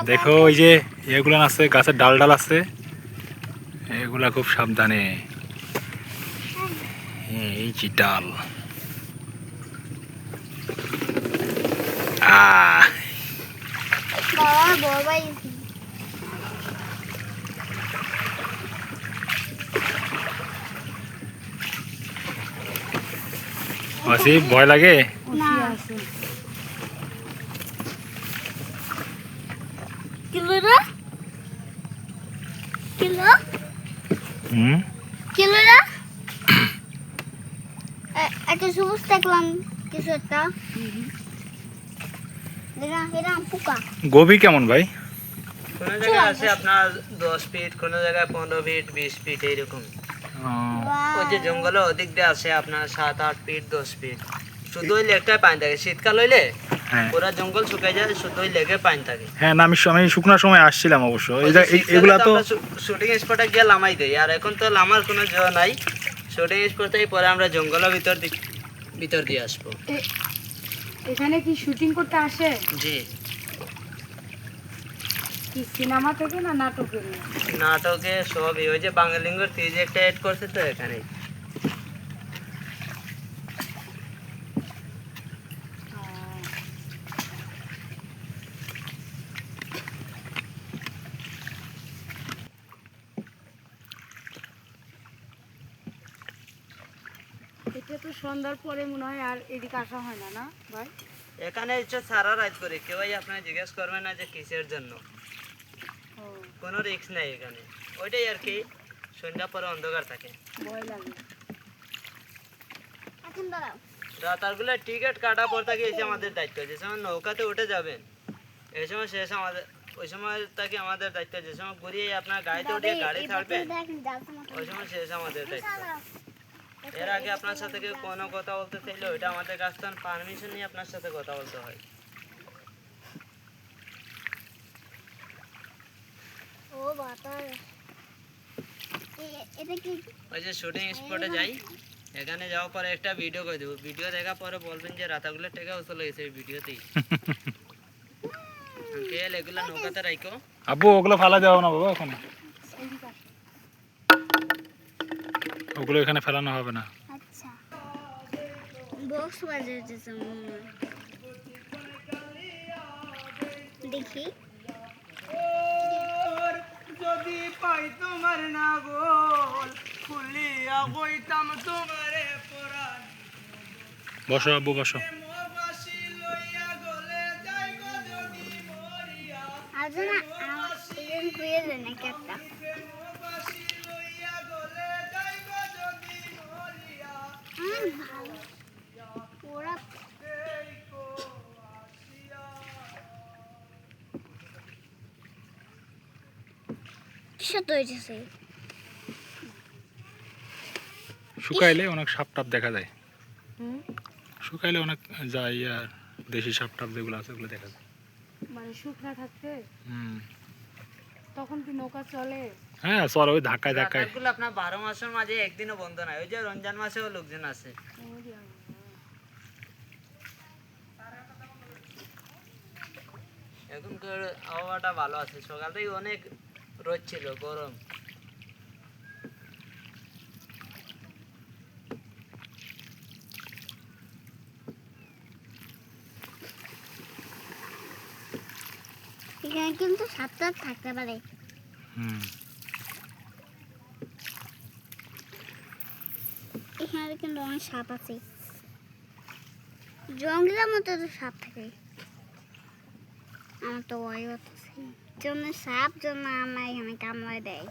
দেখো ওই যে এগুলো আছে, গাছের ডাল ডাল আছে, এগুলা খুব সাবধানে। এই যে ডাল, আসিফ ভয় লাগে? একটা সবুজ দেখলাম কিছু একটা, পোকা। গভীর কেমন ভাই? কোন জায়গায় আছে আপনার 10 ফিট, কোন জায়গায় 15 ফিট, 20 ফিট এইরকম। ওই যে জঙ্গলে ওদিক দিয়ে আছে আপনার 7-8 ফিট, 10 ফিট। শুধু ওই লেকটায় পানি থাকে, শীতকাল হইলে পুরা জঙ্গল শুকাই যায়, শুধু ওই লেকে পানি থাকে। হ্যাঁ না, আমি শুকনোর সময় আসছিলাম অবশ্য। এগুলা তো শুটিং স্পটে গিয়ে লামাই দেয়, আর এখন তো লামার কোনো জোর নাই। শুটিং স্পট থেকে পরে আমরা জঙ্গলের ভিতর দিয়ে আসবো। এখানে কি শুটিং করতে আসে? জি। কি সিনেমা থেকে না নাটকে? নাটকে সবই। ওই যে বাঙালিঙ্গর সিরিজ একটা এড করছে তো এখানে। এটা তো সন্ধ্যার পরে মনে হয় আর এদিকে আসা হয় না, না ভাই? এখানে হচ্ছে সারা রাত করে, কেউই আপনার জিজ্ঞেস করবে না যে কিসের জন্য। কোনো রিস্ক নাই এখানে, ওইটাই আর কি। সন্ধ্যা পরে অন্ধকার থাকে, ভয় লাগে। রাতারগুলো টিকিট কাটা পর থেকে এসে আমাদের দায়িত্ব। যে সময় নৌকাতে উঠে যাবেন এই সময় শেষ আমাদের, ওই সময় থেকে আমাদের দায়িত্ব। যে সময় ঘুরিয়ে আপনার গাড়িতে উঠে গাড়ি ছাড়বেন ওই সময় শেষ আমাদের দায়িত্ব। এর আগে আপনার সাথে কেউ কোনো কথা বলতে চাইলে ওইটা আমাদের কাছ থেকে পারমিশন নিয়ে আপনার সাথে কথা বলতে হয়। ওই যে শুটিং স্পটে যাই, এখানে যাওয়ার পরে একটা ভিডিও করে দেবো। ভিডিও দেখার পরে বলবেন যে রাতাগুলো টেকাও চলে গেছে এই ভিডিওতেই। এগুলো নৌকাতে রাখো। আব্বু ওগুলো ফালা যাও না বাবা, ওখানে ওগুলো এখানে ফেলানো হবে না। আচ্ছা, বক্স বাজাইতেছে দেখি। যদি পাই তোমার নাগল খুলিয়া বইতাম তোমারে পরাণ। বসো আব্বু বসো। শুকাইলে অনেক সাপ টাপ দেখা যায়। শুকাইলে অনেক যায়, আর দেশি সাপ টাপ যেগুলো আছে ওগুলো দেখা যায়। মানে শুকনা থাকতে তখন কি নৌকা চলে? হ্যাঁ চলে, ওই ধাক্কায় ধাক্কায়। আপনার 12 মাসের মাঝে একদিনও বন্ধ নাই। ওই যে রমজান মাসেও লোকজন আছে। এখনকার আবহাওয়াটা ভালো আছে, সকাল থেকে অনেক রোদ ছিল, গরম। এখানে কিন্তু সাপটা থাকতে পারে। এখানে কিন্তু অনেক সাপ আছে, জঙ্গলের মতো তো সাপ থাকে। আমার তো ভয় হচ্ছে, জন্য সাপ জন্য আমার এখানে কামড়ায় দেয়,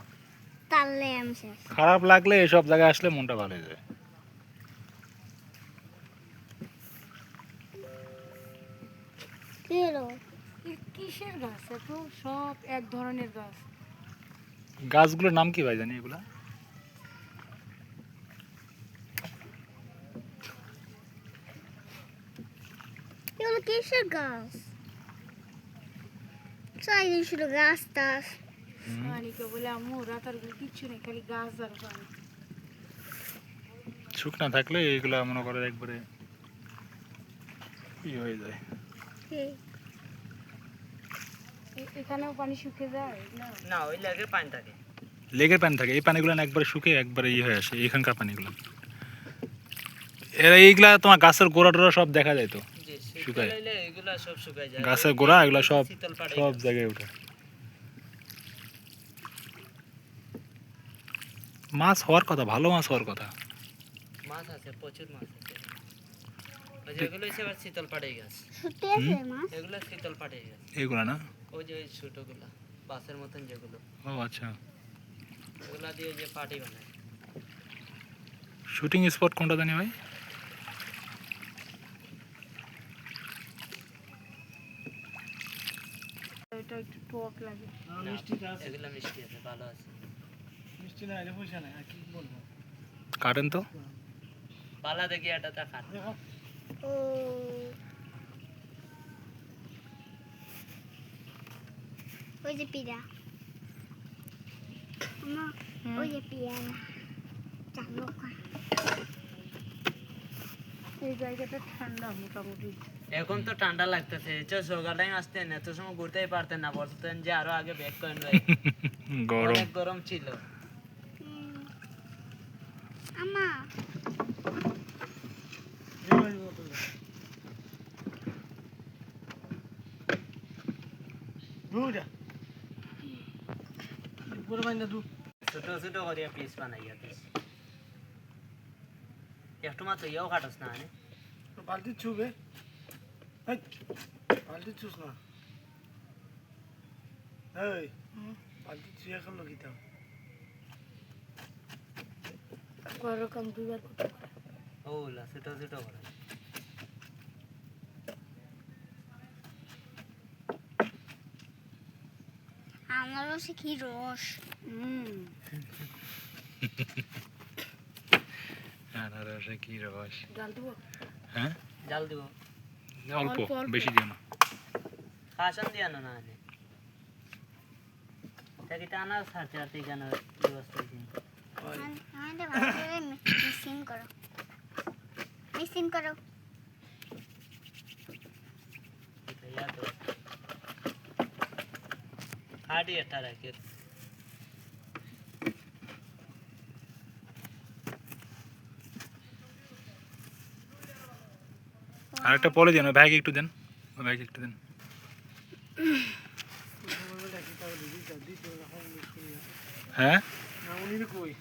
তাহলে আমি শেষ। খারাপ লাগলে এসব জায়গায় আসলে মনটা ভালো হয়ে যায়। কি হলো? কিসের গাছ? এত সব এক ধরনের গাছ। গাছগুলোর নাম কি ভাই জানি? এগুলা এগুলো কিসের গাছ? চাইলে শুধু গাছ টাছ। মালিকে বলে আম্মু রাতারগুলো কিচ্ছু নেই, খালি গাছ আর পানি। শুকনা থাকলে এইগুলা মনে করে একবারে ই হয়ে যায়। এখানেও পানি শুকিয়ে যায় না? না, ওই লেগে পানি থাকে। লেগের পানি থাকে, এই পানিগুলো না একবারে শুকে একবারে ইয়ে হয়ে আসে এখানকার পানিগুলো। এরা এইগুলা তোমার গাছের গোড়া টোড়া সব দেখা যায় তো, জি, শীতকাল শুকায়। হইলে এগুলা সব শুকায় যায়। গাছের গোড়া এগুলা সব শীতল পাড়ে সব গাছ। জায়গায় ওঠে। মাছ হওয়ার কথা, ভালো মাছ হওয়ার কথা। মাছ আছে, প্রচুর মাছ আছে। ওই যেগুলো হচ্ছে আবার শীতল পাড়ে গাছ। সত্যি আছে মাছ? এগুলো শীতল পাড়ে গাছ। এইগুলা না? ওই যে ওই ছোটগুলা বাসের মতন যেগুলো, ও আচ্ছা। ওগুলা দিয়ে যে পাটি বানায়। শুটিং স্পট কোনটা জানি ভাই? এটা একটু টক লাগে। এগুলা মিষ্টি আছে, ভালো আছে। কাটেন তো। পালা দেখি এটা তা খান। ও ওই যে পিড়া আমার, ওই যে পিয়ারা চালো এই জায়গাটা ঠান্ডা মোটামুটি। এখন তো ঠান্ডা লাগতেছে, সকাল টাইম আসতেন এত সময় ঘুরতেই পারতেন না, বলতেন যে আরো আগে ব্যাক করেন ভাই। গরম। অনেক গরম ছিল। আমা ছোট ছোট করিয়া পিস বানাইয়া দিস। একটু মাত্র ইয়েও কাটস না আনে। বালতি ছুবে বালতি চুস না এই বালতি ছুঁয়ে এখন লগিতাম ওরকম দুবার করতে পারে। ওগুলা ছোট ছোট করে। আমারও সে কি রস। আনারসে কি রস। ডাল দেবো? হ্যাঁ জাল দিব। অল্প, অল্প, অল্প। বেশি দিও না। খাসান দিয়া না আনে। তাকে টানা ছাড়তে ছাড়তে কেন ব্যবস্থা হয়েছে। আমাদের ভালো করে মিক্সিং করো, মিক্সিং করো। খাটি একটা রাখে। আর একটা পলে দেন, ওই ভাইকে একটু দেন, ওই ভাইকে একটু দেন। হ্যাঁ কই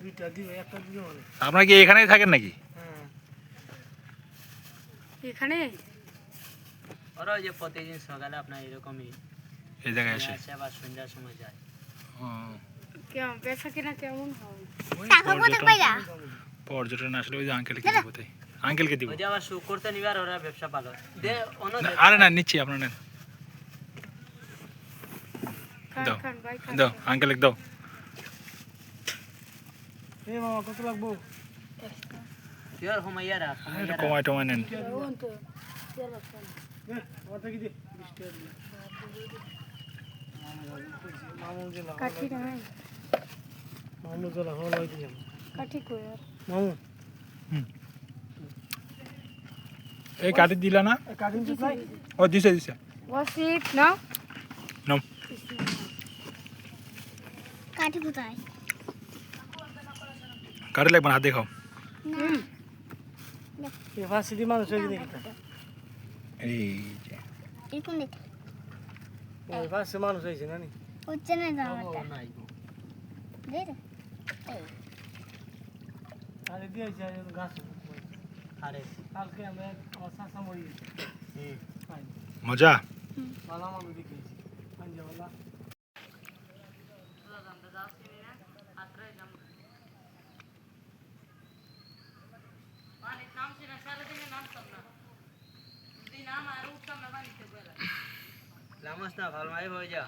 দুইটা দিবে একটা দিবে মানে আপনারা কি এখানেই থাকেন নাকি? হ্যাঁ এখানে ওরা ওই যে প্রতিদিন সকালে আপনার এরকমই এই জায়গায় আসে। আসে, আবার সন্ধ্যার সময় যায়। ও, কেমন বেচা কিনা কেমন হয়? ওই টাকা কত পাইরা? পর্যটন আসলে ওই যে আঙ্কেলকে দিব তাই, আঙ্কেলকে দিব। ওই যে আবার সুখ করতে নিবার ওরা ব্যবসা ভালো দে অন্য না, আরে না নিচ্ছি, আপনার নেন, খান দাও খান ভাই খান। দাও আঙ্কেলকে দাও। এ মামা কত লাগবো পিওর হুমাইয়া রাখ, একটু হুমাইয়া রাখ। কমায় টমায় নেন। ওখান তো তেল আছে না। আমার থেকে দে 20 টাকা দিলে মামু যে না কাঠি নাই, মামু যে না হলো দিলাম কাঠি কই আর? মামু এই কাটি দিলা না? কাটিং তো নাই ও দিছে দিছে। ওয়াসিফ না নাও। কাঠি কোথায়? কাটি লাগবে না, হাত দেখাও। এ ফাসিলি মানুষ হয়ে গেছে এই যে এরকম দেখে ওই ফাসি মানুষ হয়েছে না নি হচ্ছে না ও জামাটা নাই গো। দে দে। এই আরে দিয়েছে গাছ আরে কালকে আমরা আমার শাসা মরি গেছে মজা। ভালো মানুষ দেখিয়েছি পাঞ্জাওয়ালা লামস না ভাল মাই হয়ে যা।